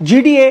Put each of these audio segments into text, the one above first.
GDA,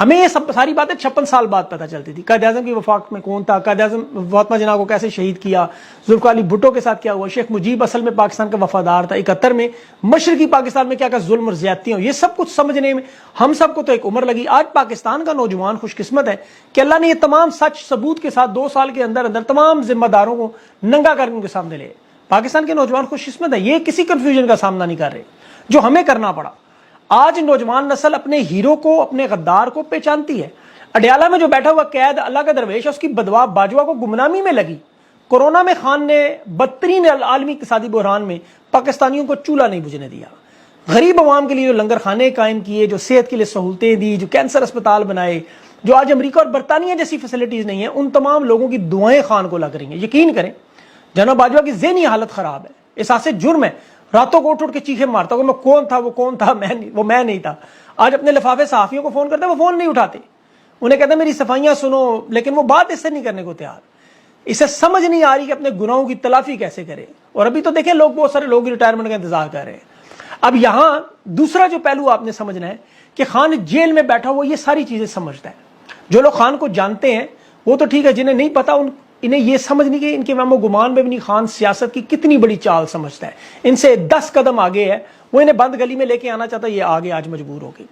ہمیں یہ سب ساری باتیں 56 سال بعد پتہ چلتی تھی. قائد اعظم کی وفاق میں کون تھا, قائد اعظم فاطمہ جناح کو کیسے شہید کیا, ذوالفقار علی بھٹو کے ساتھ کیا ہوا, شیخ مجیب اصل میں پاکستان کا وفادار تھا, 71 میں مشرقی پاکستان میں کیا کیا ظلم اور زیادتیاں, یہ سب کچھ سمجھنے میں ہم سب کو تو ایک عمر لگی. آج پاکستان کا نوجوان خوش قسمت ہے کہ اللہ نے یہ تمام سچ ثبوت کے ساتھ 2 سال کے اندر اندر تمام ذمہ داروں کو ننگا کر ان کے سامنے لے. پاکستان کے نوجوان خوش قسمت ہے, یہ کسی کنفیوژن کا سامنا نہیں کر رہے جو ہمیں کرنا پڑا. آج نوجوان نسل اپنے ہیرو کو, اپنے غدار کو پہچانتی ہے. اڈیالہ میں جو بیٹھا ہوا قید اللہ کا درویش ہے, اس کی بدوا باجوہ کو گمنامی میں لگی. کورونا میں خان نے بدترین عالمی اقتصادی بحران میں پاکستانیوں کو چولہا نہیں بجھنے دیا. غریب عوام کے لیے جو لنگر خانے قائم کیے, جو صحت کے لیے سہولتیں دی, جو کینسر اسپتال بنائے, جو آج امریکہ اور برطانیہ جیسی فیسلٹیز نہیں ہیں, ان تمام لوگوں کی دعائیں خان کو لگ رہی ہیں. یقین کریں جناب باجوہ کی ذہنی حالت خراب ہے, احساس جرم ہے, راتوں کو اٹھ کے چیخے مارتا ہوں میں کون تھا, وہ کون تھا, میں نہیں تھا. آج اپنے لفافے صحافیوں کو فون کرتے ہیں, وہ فون نہیں اٹھاتے, انہیں کہتے ہیں میری صفائیاں سنو, لیکن وہ بات اس سے نہیں کرنے کو تیار. اسے سمجھ نہیں آ رہی کہ اپنے گناہوں کی تلافی کیسے کرے. اور ابھی تو دیکھیں بہت سارے لوگ ریٹائرمنٹ کا انتظار کر رہے ہیں. اب یہاں دوسرا جو پہلو آپ نے سمجھنا ہے کہ خان جیل میں بیٹھا وہ یہ ساری چیزیں سمجھتا ہے. جو لوگ خان کو جانتے ہیں وہ تو ٹھیک ہے, جنہیں نہیں پتا انہیں یہ سمجھ نہیں کہ ان کے وہم و گمان میں بھی نہیں خان سیاست کی کتنی بڑی چال سمجھتا ہے. ان سے 10 قدم آگے ہے, وہ انہیں بند گلی میں لے کے آنا چاہتا ہے, یہ آگے آج مجبور ہو گئی.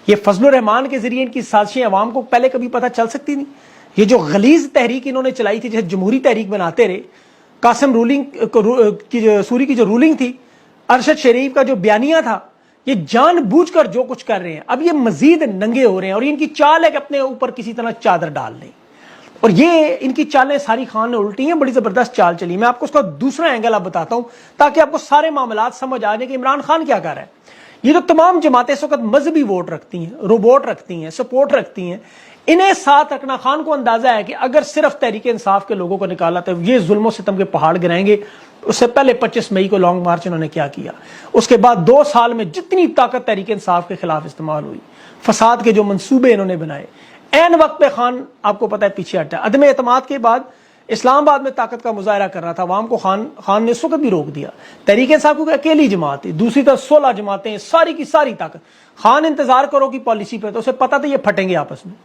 یہ فضل الرحمان کے ذریعے ان کی سازشیں عوام کو پہلے کبھی پتہ چل سکتی نہیں. یہ جو غلیظ تحریک انہوں نے چلائی تھی, جیسے جمہوری تحریک بناتے رہے, قاسم سوری کی جو رولنگ تھی, ارشد شریف کا جو بیانیہ تھا, یہ جان بوجھ کر جو کچھ کر رہے ہیں. اب یہ مزید ننگے ہو رہے ہیں اور ان کی چال ہے کہ اپنے اوپر کسی طرح چادر ڈال لیں. اور یہ ان کی چالیں ساری خان نے الٹی ہیں, بڑی زبردست چال چلی. میں آپ کو اس کا دوسرا اینگل آپ بتاتا ہوں تاکہ آپ کو سارے معاملات سمجھ آ جائیں کہ عمران خان کیا کر رہا ہے. یہ جو تمام جماعتیں اس وقت مذہبی ووٹ رکھتی ہیں, روبوٹ رکھتی ہیں, سپورٹ رکھتی ہیں, انہیں ساتھ رکھنا. خان کو اندازہ ہے کہ اگر صرف تحریک انصاف کے لوگوں کو نکالا تو یہ ظلم و ستم کے پہاڑ گرائیں گے. اس سے پہلے 25 مئی کو لانگ مارچ انہوں نے کیا کیا, اس کے بعد 2 سال میں جتنی طاقت تحریک انصاف کے خلاف استعمال ہوئی, فساد کے جو منصوبے انہوں نے بنائے, این وقت پہ خان آپ کو پتہ ہے پیچھے ہٹا. عدم اعتماد کے بعد اسلام آباد میں طاقت کا مظاہرہ کر رہا تھا عوام کو, خان نے اس وقت بھی روک دیا. تحریک انصاف کو اکیلی جماعت تھی, دوسری طرف 16 جماعتیں, ساری کی ساری طاقت. خان انتظار کرو کی پالیسی پہ, تو اسے پتا تھا یہ پھٹیں گے آپس میں.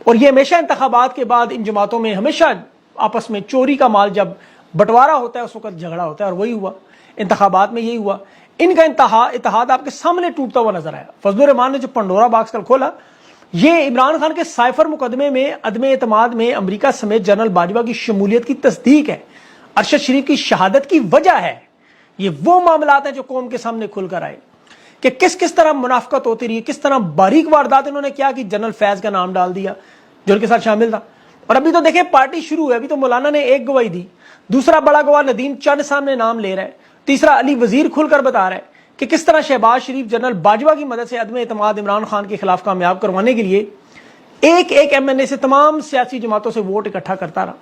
اور یہ ہمیشہ انتخابات کے بعد ان جماعتوں میں ہمیشہ آپس میں چوری کا مال جب بٹوارا ہوتا ہے اس وقت جھگڑا ہوتا ہے, اور وہی ہوا انتخابات میں, یہی ہوا. ان کا اتحاد آپ کے سامنے ٹوٹتا ہوا نظر آیا. فضل الرحمان نے جو پنڈورا باکس کل کھولا, یہ عمران خان کے سائفر مقدمے میں عدم اعتماد میں امریکہ سمیت جنرل باجوہ کی شمولیت کی تصدیق ہے, ارشد شریف کی شہادت کی وجہ ہے. یہ وہ معاملات ہیں جو قوم کے سامنے کھل کر آئے کہ کس طرح منافقت ہوتی رہی, کس طرح باریک واردات انہوں نے کیا کہ جنرل فیض کا نام ڈال دیا جو ان کے ساتھ شامل تھا. اور ابھی تو دیکھیں پارٹی شروع ہے, ابھی تو مولانا نے ایک گواہی دی, دوسرا بڑا گواہ ندیم چند سامنے نام لے رہا ہے, تیسرا علی وزیر کھل کر بتا رہا ہے کہ کس طرح شہباز شریف جنرل باجوہ کی مدد سے عدم اعتماد عمران خان کے خلاف کامیاب کروانے کے لیے ایک ایم این اے سے تمام سیاسی جماعتوں سے ووٹ اکٹھا کرتا رہا.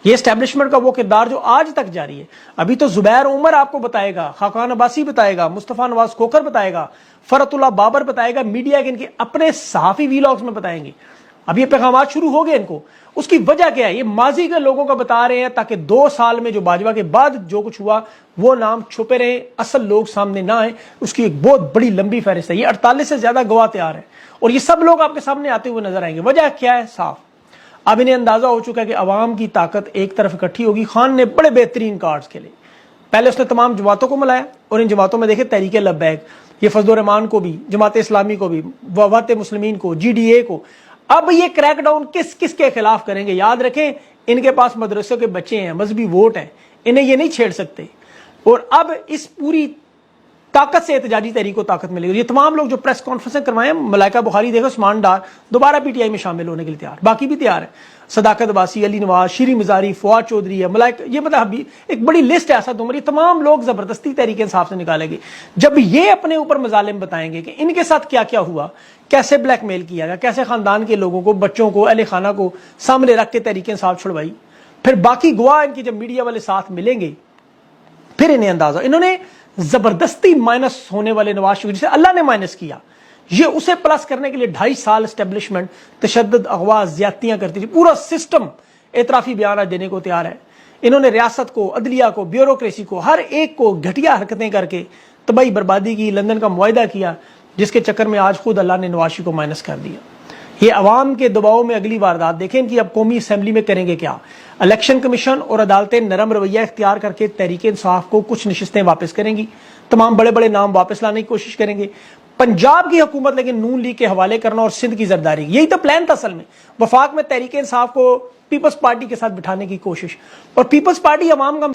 یہ اسٹیبلشمنٹ کا وہ کردار جو آج تک جاری ہے. ابھی تو زبیر عمر آپ کو بتائے گا, خاقان عباسی بتائے گا, مصطفیٰ نواز کھوکھر بتائے گا, فرت اللہ بابر بتائے گا, میڈیا کے ان کے اپنے صحافی ویلاگز میں بتائیں گے. اب یہ پیغامات شروع ہو گئے ان کو. اس کی وجہ کیا ہے, یہ ماضی کے لوگوں کا بتا رہے ہیں تاکہ 2 سال میں جو باجوہ کے بعد جو کچھ ہوا وہ نام چھپے رہیں, اصل لوگ سامنے نہ آئیں. اس کی ایک بہت بڑی لمبی فہرست ہے, یہ 48 سے زیادہ گواہ تیار ہیں اور یہ سب لوگ آپ کے سامنے آتے ہوئے نظر آئیں گے. وجہ کیا ہے, صاف. اب انہیں اندازہ ہو چکا ہے کہ عوام کی طاقت ایک طرف اکٹھی ہوگی. خان نے بڑے بہترین کارڈز کھیلے. پہلے اس نے تمام جماعتوں کو ملایا اور ان جماعتوں میں دیکھے تحریک لبیک, یہ فضل الرحمان کو بھی, جماعت اسلامی کو بھی, وحدت مسلمین کو, جی ڈی اے کو. اب یہ کریک ڈاؤن کس کے خلاف کریں گے. یاد رکھیں ان کے پاس مدرسوں کے بچے ہیں, مذہبی ووٹ ہیں, انہیں یہ نہیں چھیڑ سکتے. اور اب اس پوری طاقت سے احتجاجی تحریک کو طاقت ملے گی. یہ تمام لوگ جو پریس کانفرنسیں کروائے, ملائکہ بخاری دیکھو, عثمان ڈار دوبارہ پی ٹی آئی میں شامل ہونے کے لیے تیار, باقی بھی تیار ہیں, صداقت عباسی, علی نواز, شیریں مزاری, فواد چودھری ہے, ملائکہ, یہ مطلب ایک بڑی لسٹ ہے. ایسا عمر, یہ تمام لوگ زبردستی تحریک انصاف سے نکالے گے. جب یہ اپنے اوپر مظالم بتائیں گے کہ ان کے ساتھ کیا کیا ہوا, کیسے بلیک میل کیا گیا, کیسے خاندان کے لوگوں کو, بچوں کو, اہل خانہ کو سامنے رکھ کے تحریک انصاف چھڑوائی, پھر باقی گواہ ان کی جب میڈیا والے ساتھ ملیں گے, پھر انہیں اندازہ. انہوں نے زبردستی مائنس ہونے والے نواز شریف سے اللہ نے مائنس کیا, یہ اسے پلس کرنے کے لیے 2.5 سال اسٹیبلشمنٹ تشدد, اغوا, زیادتیاں کرتی تھی. پورا سسٹم اعترافی بیانات دینے کو تیار ہے. انہوں نے ریاست کو, عدلیہ کو, بیوروکریسی کو, ہر ایک کو گھٹیا حرکتیں کر کے تباہی بربادی کی. لندن کا معاہدہ کیا جس کے چکر میں آج خود اللہ نے نواز شریف کو مائنس کر دیا. یہ عوام کے دباؤ میں اگلی واردات دیکھیں ان کی اب قومی اسمبلی میں کریں گے کیا. الیکشن کمیشن اور عدالتیں نرم رویہ اختیار کر کے تحریک انصاف کو کچھ نشستیں واپس کریں گی, تمام بڑے بڑے نام واپس لانے کی کوشش کریں گے. پنجاب کی حکومت لیکن نون لیگ کے حوالے کرنا اور سندھ کی زرداری, یہی تو پلان تھا اصل میں. وفاق میں تحریک انصاف کو پیپلز پارٹی کے ساتھ بٹھانے کی کوشش, اور پیپلز پارٹی عوام کا